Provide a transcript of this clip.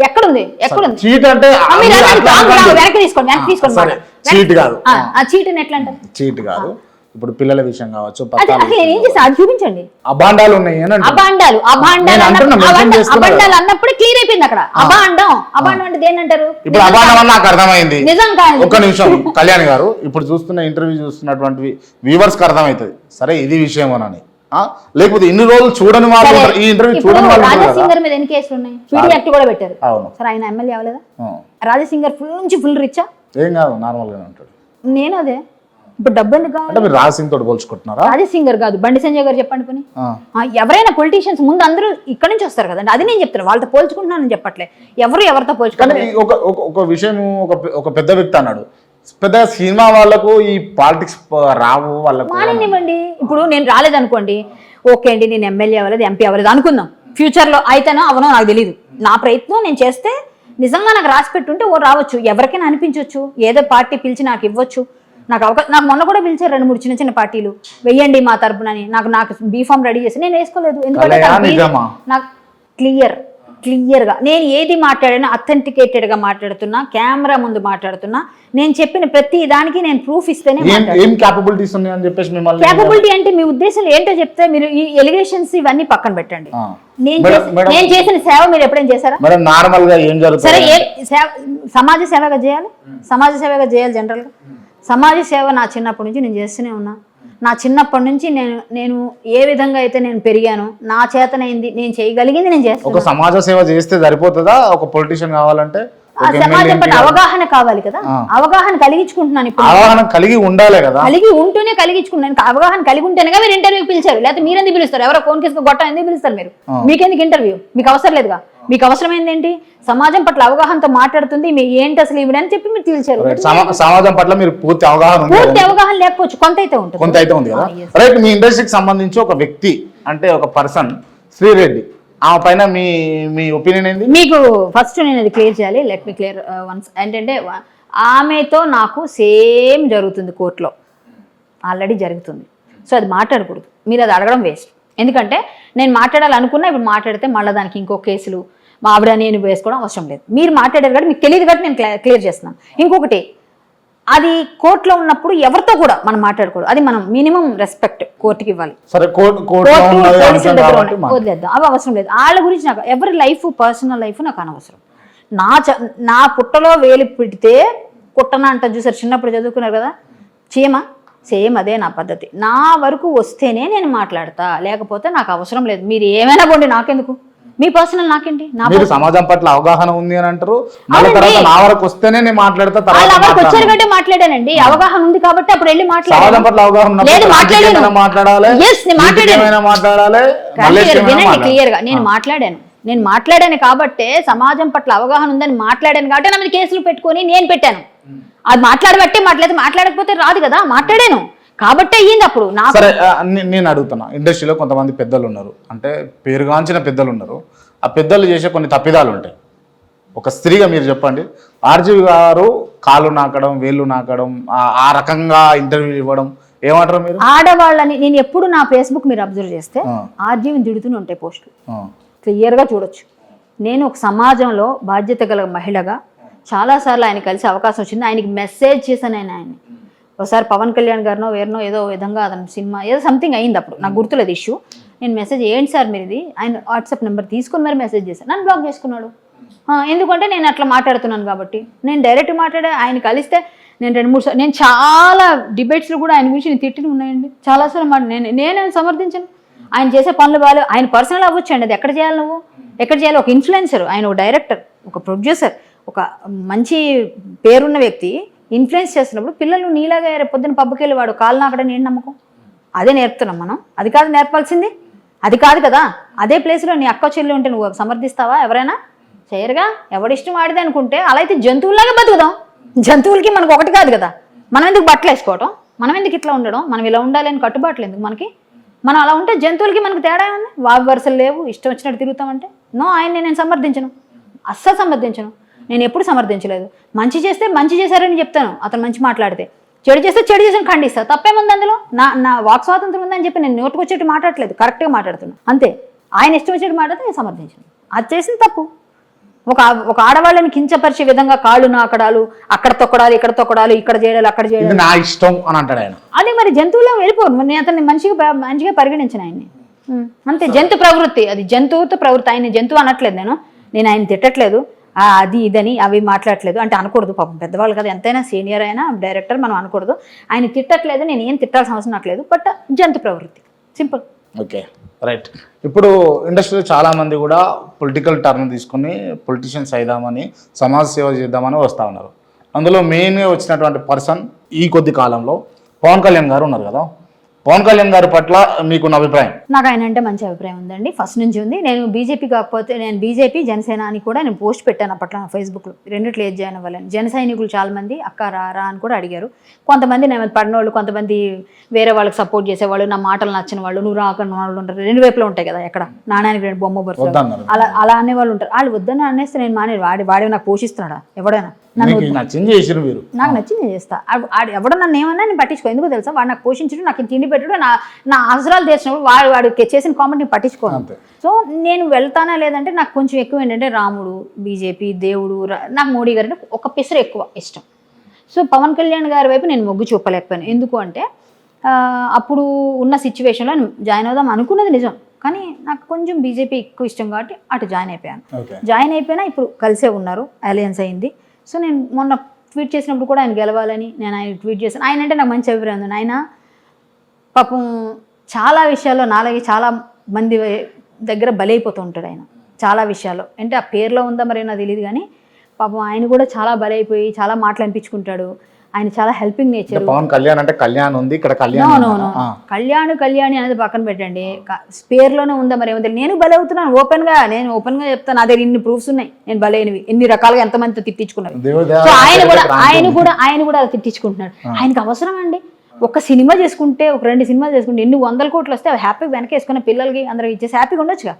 ఎక్కడుంది ఎక్కడుంది చీట్ అంటే వెనక్కి తీసుకోండి చీట్ కాదు. చీట్ ఎట్లా అంటారు? చీట్ కాదు. ఇప్పుడు పిల్లల విషయం కావచ్చు, ఏం చేస్తా అది చూపించండి. అబాండాలు ఉన్నాయి అబాండాలు అన్నప్పుడు క్లియర్ అయిపోయింది అక్కడ. అబాండం అంటే దేని అంటారు? ఇప్పుడు అబాండం అని నాకు అర్థమైంది. నిజం కాదు. ఒక్క నిమిషం కళ్యాణ్ గారు, ఇప్పుడు చూస్తున్న ఇంటర్వ్యూ చూస్తున్నటువంటి వ్యూవర్స్ కి అర్థమవుతుంది సరే ఇది విషయం అని. లేకపోతే ఇన్ని రోజులు చూడని వాళ్ళు ఈ ఇంటర్వ్యూ చూడని వాళ్ళు. రాజసింగర్ మీద ఎన్ని కేసులు ఉన్నాయి? పీడీ యాక్ట్ కూడా పెట్టారు. సరే ఆయన ఎమ్మెల్యే అవ్వలేదా? రాజసింగర్ ఫుల్ నుంచి ఫుల్ రిచ్చా? ఏం కాదు, నార్మల్ గానే ఉంటాడు. నేను అదే ఇప్పుడు డబ్బు ఎందుకు అంటే మీరు రాజసింగ్ తోటి పోల్చుకుంటున్నారా? రాజసింగర్ కాదు, బండి సంజయ్ గారు చెప్పండి పని. ఎవరైనా పొలిటీషియన్స్ ముందు అందరూ ఇక్కడ నుంచి వస్తారు కదండి, అది నేను చెప్తాను. వాళ్ళతో పోల్చుకుంటున్నాను చెప్పట్లే, ఎవరితో పోల్చుకుంటారు. ఒక విషయం ఒక పెద్ద వ్యక్తి అన్నాడు, పెద్ద సినిమా వాళ్ళకు ఈ పాలిటిక్స్ రావు వాళ్ళకు మానేనివ్వండి. ఇప్పుడు నేను రాలేదనుకోండి, ఓకే అండి నేను ఎమ్మెల్యే అవ్వలేదు ఎంపీ అవ్వలేదు అనుకుందాం. ఫ్యూచర్లో అయితేనో అవనో నాకు తెలియదు. నా ప్రయత్నం నేను చేస్తే నిజంగా నాకు రాసి పెట్టుంటే రావచ్చు, ఎవరికైనా అనిపించవచ్చు, ఏదో పార్టీ పిలిచి నాకు ఇవ్వచ్చు. నాకు మొన్న కూడా పిలిచారు 2-3 చిన్న పార్టీలు, వెయ్యండి మా తరపునని. నాకు బీఫామ్ రెడీ చేసి నేను వేసుకోలేదు. ఎందుకంటే నాకు క్లియర్గా నేను ఏది మాట్లాడినా అథెంటికేటెడ్గా మాట్లాడుతున్నా, కెమెరా ముందు మాట్లాడుతున్నా. నేను చెప్పిన ప్రతి దానికి నేను ప్రూఫ్ ఇస్తేనే. క్యాపబిలిటీ అంటే మీ ఉద్దేశం ఏంటో చెప్తే మీరు ఈ ఎలిగేషన్స్ ఇవన్నీ పక్కన పెట్టండి. నేను చేసిన సేవ మీరు ఎప్పుడైనా చేశారా? సరే, సమాజ సేవగా చేయాలి, జనరల్ గా సమాజ సేవ నా చిన్నప్పటి నుంచి నేను చేస్తూనే ఉన్నా. నా చిన్నప్పటి నుంచి నేను ఏ విధంగా అయితే నేను పెరిగాను, నా చేతనైంది నేను చేయగలిగింది నేను చేస్తాను. ఒక సమాజ సేవ చేస్తే సరిపోతుందా? ఒక పొలిటీషియన్ కావాలంటే సమాజం పట్ల అవగాహన కావాలి కదా. అవగాహన కలిగించుకుంటున్నాను. ఇప్పుడు అవగాహన కలిగి ఉండాలి కదా. కలిగి ఉంటూనే కలిగించుకున్నాను. అవగాహన కలిగి ఉంటేనే మీరు ఇంటర్వ్యూకి పిలిచారు, లేకపోతే మీరు ఎందుకు పిలుస్తారు? ఎవరో ఫోన్ కేసుకు గొట్టం ఎందుకు పిలుస్తారు? మీరు మీకెందుకు ఇంటర్వ్యూ? మీకు అవసరం లేదుగా. మీకు అవసరమైంది ఏంటి? సమాజం పట్ల అవగాహనతో మాట్లాడుతుంది మీ ఏంటి అసలు ఇవిడని చెప్పి మీరు పిలిచారు. సమాజం పట్ల మీరు పూర్తి అవగాహన లేకపోవచ్చు, కొంత అయితే ఉంది కదా. రైట్, మీ ఇండస్ట్రీకి సంబంధించి ఒక వ్యక్తి అంటే ఒక పర్సన్ శ్రీరెడ్డి, ఆమె పైన మీ ఒపీనియన్ ఏంటి? మీకు ఫస్ట్ నేను అది క్లియర్ చేయాలి. Let me clear once. ఏంటంటే ఆమెతో నాకు సేమ్ జరుగుతుంది, కోర్టులో ఆల్రెడీ జరుగుతుంది. సో అది మాట్లాడకూడదు, మీరు అది అడగడం వేస్ట్. ఎందుకంటే నేను మాట్లాడాలనుకున్నా, ఇప్పుడు మాట్లాడితే మళ్ళీ దానికి ఇంకో కేసులు మా ఆవిడ నేను వేసుకోవడం అవసరం లేదు. మీరు మాట్లాడారు కాబట్టి మీకు తెలియదు కాబట్టి నేను క్లియర్ చేస్తున్నాను. ఇంకొకటి, అది కోర్టులో ఉన్నప్పుడు ఎవరితో కూడా మనం మాట్లాడకూడదు. అది మనం మినిమం రెస్పెక్ట్ కోర్టుకి ఇవ్వాలి. వదిలేద్దాం, అవి అవసరం లేదు. వాళ్ళ గురించి నాకు ఎవరి లైఫ్, పర్సనల్ లైఫ్ నాకు అనవసరం. నా పుట్టలో వేలు పెడితే కుట్టన అంట చూసారు, చిన్నప్పుడు చదువుకున్నారు కదా, చీమ సేమ్ అదే నా పద్ధతి. నా వరకు వస్తేనే నేను మాట్లాడతా, లేకపోతే నాకు అవసరం లేదు. మీరు ఏమైనా పోండి, నాకెందుకు? మీ పర్సనల్ నాకేంటి? సమాజం పట్ల అవగాహన ఉంది అని అంటారు, నా వరకు వస్తేనే నేను మాట్లాడతా. వచ్చారు కాబట్టి మాట్లాడానండి. అవగాహన ఉంది కాబట్టి అప్పుడు వెళ్ళి మాట్లాడాలి. క్లియర్ గా నేను మాట్లాడాను కాబట్టి, సమాజం పట్ల అవగాహన ఉందని మాట్లాడాను కాబట్టి నా మీద కేసులు పెట్టుకొని నేను పెట్టాను. అది మాట్లాడబట్టే మాట్లాడకపోతే రాదు కదా. మాట్లాడాను కాబట్టి అయ్యింది. అప్పుడు సరే, నేను అడుగుతున్నా, ఇండస్ట్రీలో కొంతమంది పెద్దలు ఉన్నారు, అంటే పేరుగాంచిన పెద్దలు ఉన్నారు. ఆ పెద్దలు చేసే కొన్ని తప్పిదాలు ఉంటాయి. ఒక స్త్రీగా మీరు చెప్పండి, ఆర్జీవి గారు కాళ్ళు నాకడం, వేళ్ళు నాకడం, ఆ రకంగా ఇంటర్వ్యూ ఇవ్వడం, ఏమంటారు మీరు? ఆడవాళ్ళని నేను ఎప్పుడు నా ఫేస్బుక్ మీరు అబ్జర్వ్ చేస్తే ఆర్జీవిని తిడుతూనే ఉంటాయి పోస్టులు, క్లియర్గా చూడొచ్చు. నేను ఒక సమాజంలో బాధ్యత గల మహిళగా చాలాసార్లు ఆయన కలిసి అవకాశం వచ్చింది. ఆయనకి మెసేజ్ చేశాను. ఆయన్ని ఒకసారి పవన్ కళ్యాణ్ గారినో వేరునో ఏదో విధంగా అతను సినిమా ఏదో సంథింగ్ అయింది, అప్పుడు నాకు గుర్తులేదు ఇష్యూ. నేను మెసేజ్ ఏంటి సార్ మీరు ఇది, ఆయన వాట్సాప్ నెంబర్ తీసుకుని మరి మెసేజ్ చేశాను. నన్ను బ్లాక్ చేసుకున్నాడు. ఎందుకంటే నేను అట్లా మాట్లాడుతున్నాను కాబట్టి. నేను డైరెక్ట్ మాట్లాడే ఆయన కలిస్తే నేను 2-3 సార్లు, నేను చాలా డిబేట్స్లో కూడా ఆయన గురించి నేను తిట్టిన ఉన్నాయండి చాలాసార్లు. నేనే సమర్థించాను. ఆయన చేసే పనులు బాగా, ఆయన పర్సనల్ అవ్వచ్చు అండి, అది ఎక్కడ చేయాలి నువ్వు, ఎక్కడ చేయాలి? ఒక ఇన్ఫ్లుయెన్సర్, ఆయన ఒక డైరెక్టర్, ఒక ప్రొడ్యూసర్, ఒక మంచి పేరున్న వ్యక్తి ఇన్ఫ్లుయెన్స్ చేస్తున్నప్పుడు పిల్లలు నీలాగా పొద్దున్న పబ్బుకి వెళ్ళి వాడు కాళ్ళు నాకడని ఏంటి నమ్మకం? అదే నేర్పుతున్నాం మనం. అది కాదు నేర్పాల్సింది, అది కాదు కదా. అదే ప్లేస్లో నీ అక్క చెల్లి ఉంటే నువ్వు సమర్థిస్తావా? ఎవరైనా చేయరుగా. ఎవడిష్టం వాడిదే అనుకుంటే అలా అయితే జంతువులాగా బతుకుదాం. జంతువులకి మనకు ఒకటి కాదు కదా. మనం ఎందుకు బట్టలు వేసుకోవటం, మనం ఎందుకు ఇట్లా ఉండడం, మనం ఇలా ఉండాలి అని కట్టుబాట్లు ఎందుకు మనకి? మనం అలా ఉంటే జంతువులకి మనకు తేడా ఉంది. వావి వరుసలు లేవు, ఇష్టం వచ్చినట్టు తిరుగుతామంటే నో. ఆయన్ని నేను సమర్థించను, అస్సలు సమర్థించను. నేను ఎప్పుడు సమర్థించలేదు. మంచి చేస్తే మంచి చేశారని చెప్తాను, అతను మంచి మాట్లాడితే. చెడు చేస్తే చెడు చేసిన ఖండిస్తా, తప్పేముంది అందులో? నా వాక్ స్వాతంత్రం ఉందని చెప్పి నేను నోటుకు వచ్చేట్టు మాట్లాడలేదు, కరెక్ట్గా మాట్లాడుతున్నాను అంతే. ఆయన ఇష్టం వచ్చేట్టు మాట్లాడితే నేను సమర్థించను. అది చేసింది తప్పు, ఒక ఆడవాళ్ళని కించపరిచే విధంగా కాళ్ళు నాకడాలు, అక్కడ తొక్కడాలు, ఇక్కడ తొక్కడాలు, ఇక్కడ చేయడాలు, అక్కడ చేయడాలు, నా ఇష్టం అని అంటాడు ఆయన. అది మరి జంతువులో వెళ్ళిపోను. నేను అతన్ని మంచిగా పరిగణించిన ఆయన్ని అంతే. జంతు ప్రవృత్తి, అది జంతువుతో ప్రవృత్తి. ఆయన జంతువు అనట్లేదు, నేను ఆయన తిట్టట్లేదు, అది ఇదని అవి మాట్లాడట్లేదు అంటే అనకూడదు, పాపం పెద్దవాళ్ళు కదా, ఎంతైనా సీనియర్ అయినా డైరెక్టర్, మనం అనకూడదు. ఆయన తిట్టట్లేదు, నేను ఏం తిట్టాల్సిన అవసరం నాకు లేదు, బట్ జంతు ప్రవృత్తి, సింపుల్. Okay, right. ఇప్పుడు ఇండస్ట్రీలో చాలామంది కూడా పొలిటికల్ టర్న్ తీసుకుని పొలిటీషియన్స్ అయిదామని, సమాజ సేవ చేద్దామని వస్తూ ఉన్నారు. అందులో మెయిన్గా వచ్చినటువంటి పర్సన్ ఈ కొద్ది కాలంలో పవన్ కళ్యాణ్ గారు ఉన్నారు కదా. పవన్ కళ్యాణ్ గారి పట్ల మీకున్న అభిప్రాయం? నాకు ఆయన అంటే మంచి అభిప్రాయం ఉందండి, ఫస్ట్ నుంచి ఉంది. నేను బీజేపీ కాకపోతే నేను బీజేపీ జనసేన అని కూడా నేను పోస్ట్ పెట్టాను అప్పట్లో ఫేస్బుక్లో, రెండిట్లో ఏది జాయిన్ అవ్వాలని. జన సైనికులు చాలామంది అక్క రా అని కూడా అడిగారు. కొంతమంది నేను పడిన వాళ్ళు, కొంతమంది వేరే వాళ్ళకి సపోర్ట్ చేసేవాళ్ళు, నా మాటలు నచ్చిన వాళ్ళు, నువ్వు రాకన్న వాళ్ళు ఉంటారు. రెండు వైపులో ఉంటాయి కదా, ఎక్కడ నాణ్యానికి రెండు బొమ్మ బరుసు అలా అనేవాళ్ళు ఉంటారు. వాళ్ళు వద్దని అనేస్తే నేను మానే వాడే నాకు పోషిస్తున్నాడా ఎవడైనా? నాకు నచ్చింది చేస్తా. ఎవడో నన్ను ఏమన్నా నేను పట్టించుకో, ఎందుకు తెలుసా, వాడు నాకు పోషించడం, నాకు తిండి పెట్టడం, నా అవసరాలు తీర్చినప్పుడు వాడు చేసిన కామెంట్ నేను పట్టించుకోను. సో నేను వెళ్తానా లేదంటే నాకు కొంచెం ఎక్కువ ఏంటంటే రాముడు, బీజేపీ, దేవుడు, నాకు మోడీ గారు ఒక పిసరు ఎక్కువ ఇష్టం. సో పవన్ కళ్యాణ్ గారి వైపు నేను మొగ్గు చూపలేకపోయాను. ఎందుకు అంటే అప్పుడు ఉన్న సిచ్యువేషన్లో జాయిన్ అవుదాం అనుకున్నది నిజం, కానీ నాకు కొంచెం బీజేపీ ఎక్కువ ఇష్టం కాబట్టి అటు జాయిన్ అయిపోయినా ఇప్పుడు కలిసే ఉన్నారు, అలయన్స్ అయింది. సో నేను మొన్న ట్వీట్ చేసినప్పుడు కూడా ఆయన గెలవాలని నేను ఆయన ట్వీట్ చేశాను. ఆయన అంటే నాకు మంచి అభిప్రాయం ఉంది. ఆయన పాపం చాలా విషయాల్లో నాలాగే చాలా మంది దగ్గర బలైపోతూ ఉంటాడు ఆయన చాలా విషయాల్లో. అంటే ఆ పేరులో ఉందా మరి నాకు తెలియదు, కానీ పాపం ఆయన కూడా చాలా బలైపోయి చాలా మాటలు అనిపించుకుంటాడు. ఆయన చాలా హెల్పింగ్ నేచర్. పవన్ కళ్యాణ్ అంటే కళ్యాణ్ ఉంది ఇక్కడ, కళ్యాణి అనేది పక్కన పెట్టండి, పేరులోనే ఉందా మరి ఏమో. నేను బలే అవుతున్నాను, నేను ఓపెన్ గా చెప్తాను. నా దగ్గర ఇన్ని ప్రూఫ్స్ ఉన్నాయి నేను బలైనవి, ఎన్ని రకాలుగా ఎంతమంది తిట్టించుకున్నారు. సో ఆయన కూడా అలా తిట్టించుకుంటున్నాడు. ఆయనకు అవసరం అండి, ఒక సినిమా చేసుకుంటే, ఒక 2 సినిమాలు చేసుకుంటే ఎన్ని 100 కోట్లు వస్తే అవి హ్యాపీగా వెనక వేసుకున్న పిల్లలకి అందరికి ఇచ్చేసి హ్యాపీగా ఉండొచ్చుగా.